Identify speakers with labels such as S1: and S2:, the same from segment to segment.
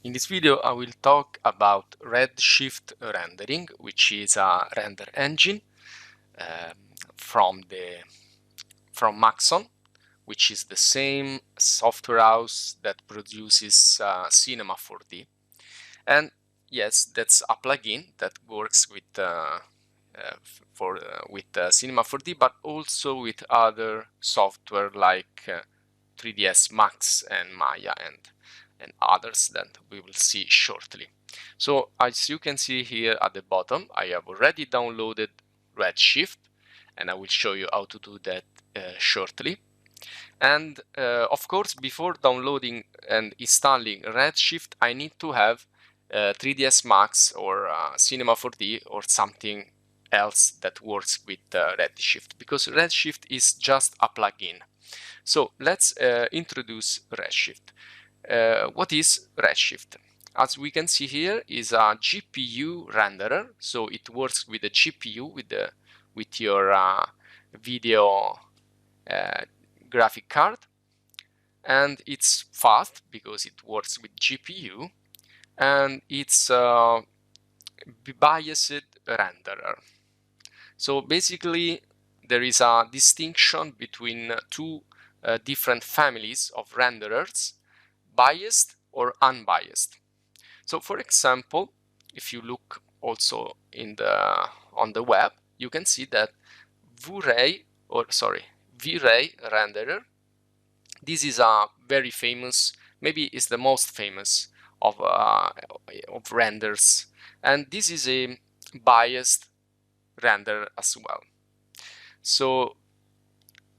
S1: In this video, I will talk about Redshift Rendering, which is a render engine um, from Maxon, which is the same software house that produces Cinema 4D. And yes, that's a plugin that works with Cinema 4D, but also with other software like 3ds Max and Maya and others that we will see shortly. So as you can see here at the bottom, I have already downloaded Redshift, and I will show you how to do that shortly. And of course, before downloading and installing Redshift, I need to have 3ds Max or Cinema 4D or something else that works with Redshift, because Redshift is just a plugin. So let's introduce Redshift. What is Redshift? As we can see here, is a GPU renderer, so it works with the GPU, with your video graphic card, and it's fast because it works with GPU, and it's a biased renderer. So basically, there is a distinction between two different families of renderers: biased or unbiased. So for example, if you look also on the web, you can see that V-Ray renderer, this is a very famous, maybe it's the most famous of renders, and this is a biased render as well. So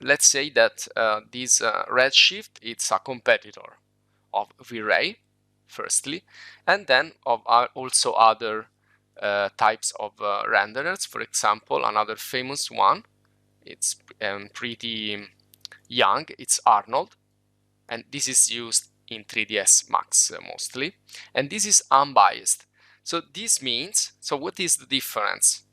S1: let's say that this Redshift, it's a competitor of V-Ray, firstly, and then of also other types of renderers. For example, another famous one, it's pretty young, it's Arnold, and this is used in 3ds Max mostly, and this is unbiased. So this means, so what is the difference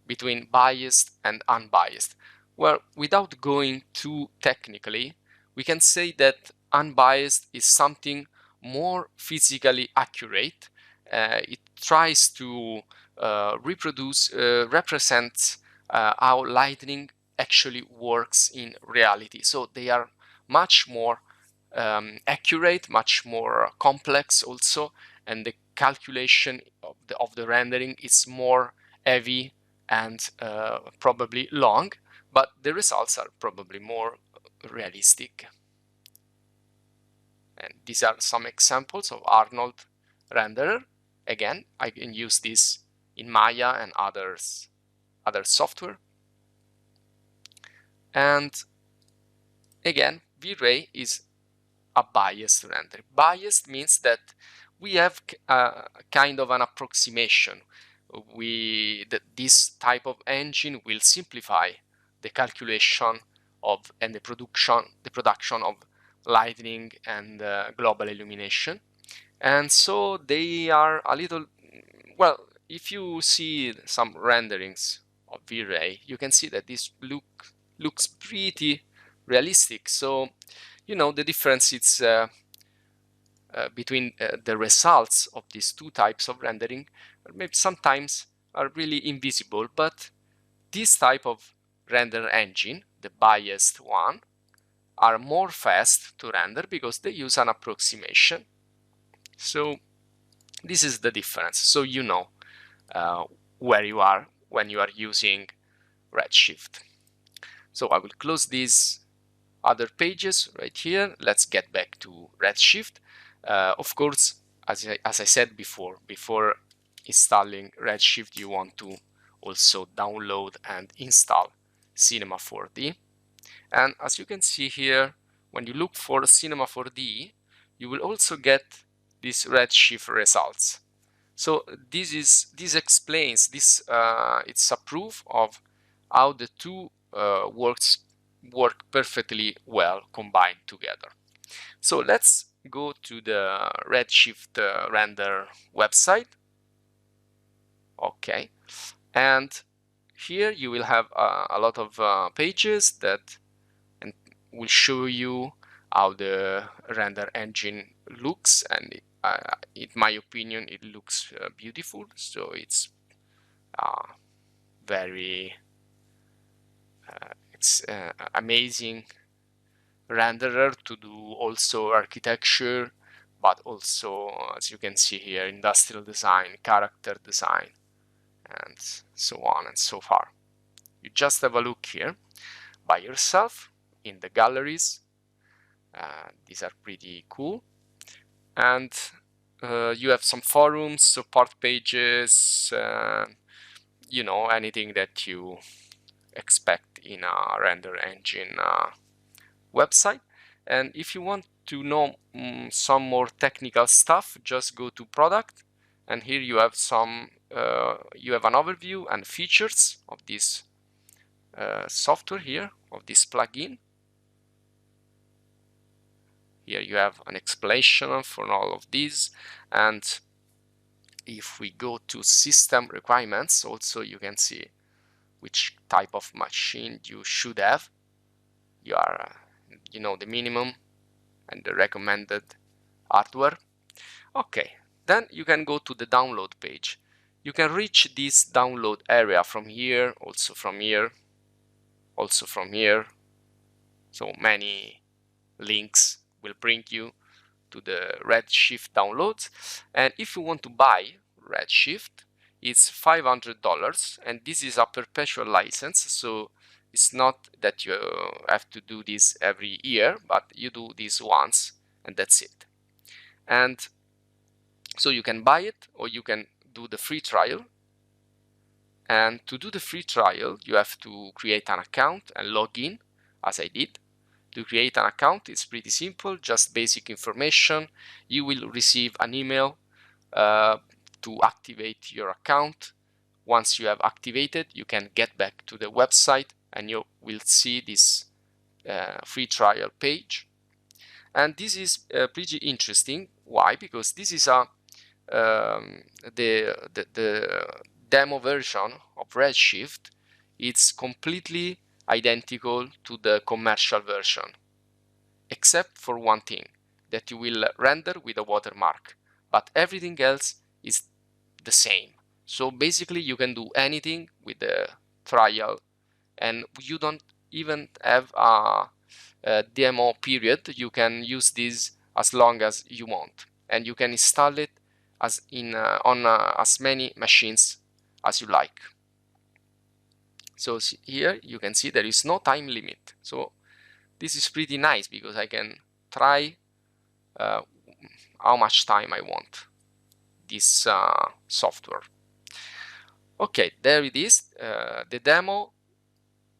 S1: between biased and unbiased? Well, without going too technically, we can say that unbiased is something more physically accurate. It tries to represent how lighting actually works in reality. So they are much more accurate, much more complex also, and the calculation of the rendering is more heavy and probably long, but the results are probably more realistic. And these are some examples of Arnold renderer. Again, I can use this in Maya and other software. And again, V-Ray is a biased render. Biased means that we have a kind of an approximation. This type of engine will simplify the calculation of and the production of lighting and global illumination, and so they are a little, well, if you see some renderings of V-Ray, you can see that this looks pretty realistic. So you know, the difference is between the results of these two types of rendering maybe sometimes are really invisible, but this type of render engine, the biased one, are more fast to render because they use an approximation. So this is the difference, so you know where you are when you are using Redshift. So I will close these other pages right here. Let's get back to Redshift. Of course, as I said before installing Redshift, you want to also download and install Cinema 4D. And as you can see here, when you look for Cinema 4D, you will also get these Redshift results. So this explains this. It's a proof of how the two work perfectly well combined together. So let's go to the Redshift Render website. Okay, and here you will have a lot of pages that will show you how the render engine looks, and in my opinion, it looks beautiful. So it's very amazing renderer to do also architecture, but also, as you can see here, industrial design, character design, and so on and so far. You just have a look here by yourself in the galleries. These are pretty cool. And you have some forums, support pages, you know, anything that you expect in a render engine website. And if you want to know some more technical stuff, just go to product, and here you have some you have an overview and features of this software here, of this plugin. Here you have an explanation for all of these, and if we go to system requirements, also you can see which type of machine you should have. You are, you know, the minimum and the recommended hardware. Okay, then you can go to the download page. You can reach this download area from here, also from here, also from here. So many links will bring you to the Redshift downloads. And if you want to buy Redshift, it's $500, and this is a perpetual license. So it's not that you have to do this every year, but you do this once and that's it. And so you can buy it, or you can do the free trial. And to do the free trial, you have to create an account and log in, as I did. To create an account, it's pretty simple, just basic information. You will receive an email to activate your account. Once you have activated, you can get back to the website and you will see this free trial page. And this is pretty interesting. Why? Because this is the demo version of Redshift. It's completely identical to the commercial version, except for one thing, that you will render with a watermark, but everything else is the same. So basically you can do anything with the trial, and you don't even have a demo period. You can use this as long as you want, and you can install it as on as many machines as you like. So here you can see there is no time limit. So this is pretty nice because I can try how much time I want this software. Okay, there it is. The demo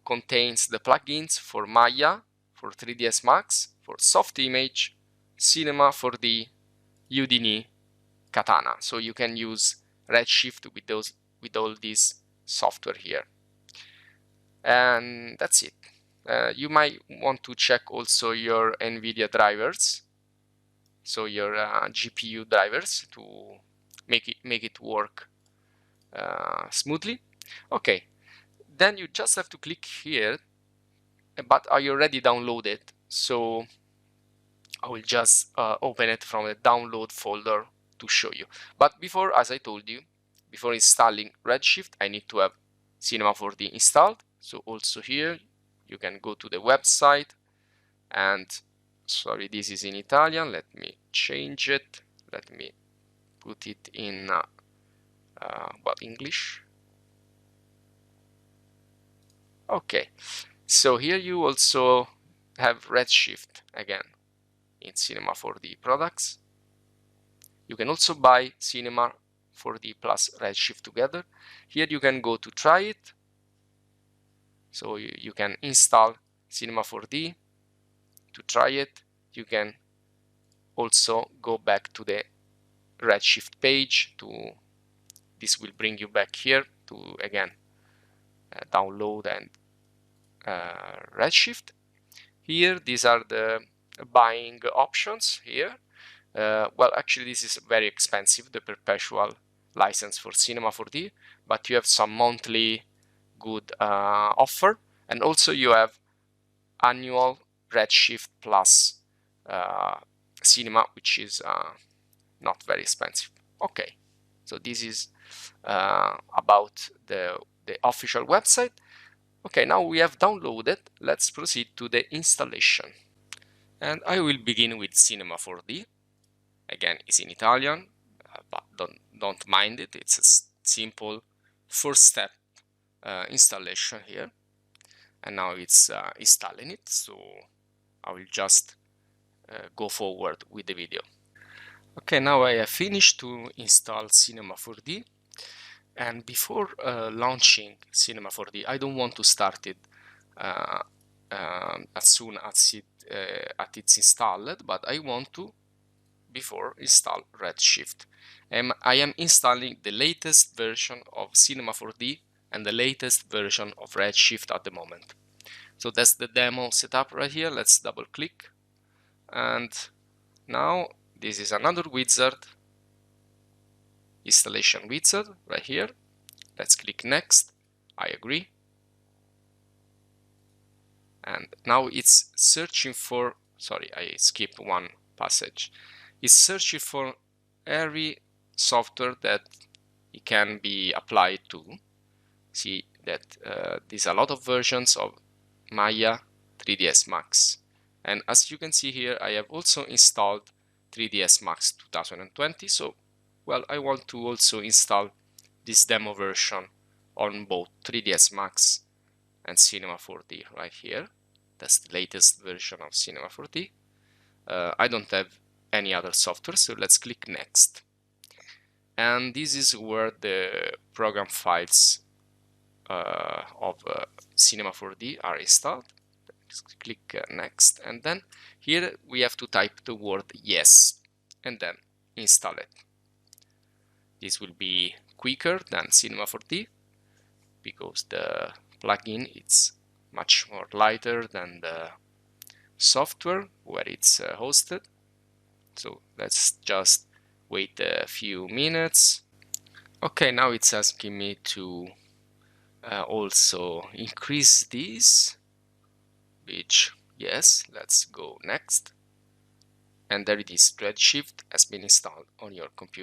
S1: contains the plugins for Maya, for 3ds Max, for Soft Image, Cinema 4D, Udini, Katana. So you can use Redshift with all these software here. And that's it. You might want to check also your NVIDIA drivers, so your GPU drivers, to make it work smoothly. Okay, then you just have to click here, but I already downloaded, so I will just open it from the download folder to show you. But before, as I told you, before installing Redshift, I need to have Cinema 4D installed. So also here you can go to the website, and sorry, this is in Italian. Let me change it. Let me put it in well, English. Okay, so here you also have Redshift again in Cinema 4D products. You can also buy Cinema 4D plus Redshift together. Here you can go to try it. So you can install Cinema 4D to try it. You can also go back to the Redshift page. This will bring you back here to again download and Redshift. Here, these are the buying options here. Well, actually, this is very expensive, the perpetual license for Cinema 4D, but you have some monthly good offer, and also you have annual Redshift plus Cinema, which is not very expensive. Okay, so this is about the official website. Okay, now we have downloaded. Let's proceed to the installation. And I will begin with Cinema 4D. Again, it's in Italian, but don't mind it. It's a simple first step installation here. And now it's installing it, so I will just go forward with the video. Okay, now I have finished to install Cinema 4D. And before launching Cinema 4D, I don't want to start it as soon as it's installed, but I want to before install Redshift. I am installing the latest version of Cinema 4D and the latest version of Redshift at the moment. So that's the demo setup right here. Let's double click, and now this is another wizard, installation wizard right here. Let's click next. I agree. And now it's searching for, sorry, I skipped one passage. It's searching for every software that it can be applied to. See that there's a lot of versions of Maya 3ds Max. And as you can see here, I have also installed 3ds Max 2020. So, well, I want to also install this demo version on both 3ds Max and Cinema 4D right here. That's the latest version of Cinema 4D. I don't have any other software, so let's click next. And this is where the program files of Cinema 4D are installed. Let's click next, and then here we have to type the word yes and then install it. This will be quicker than Cinema 4D because the plugin is much more lighter than the software where it's hosted. So let's just wait a few minutes. Okay, now it's asking me to also increase this, which yes, let's go next. And there it is, Redshift has been installed on your computer.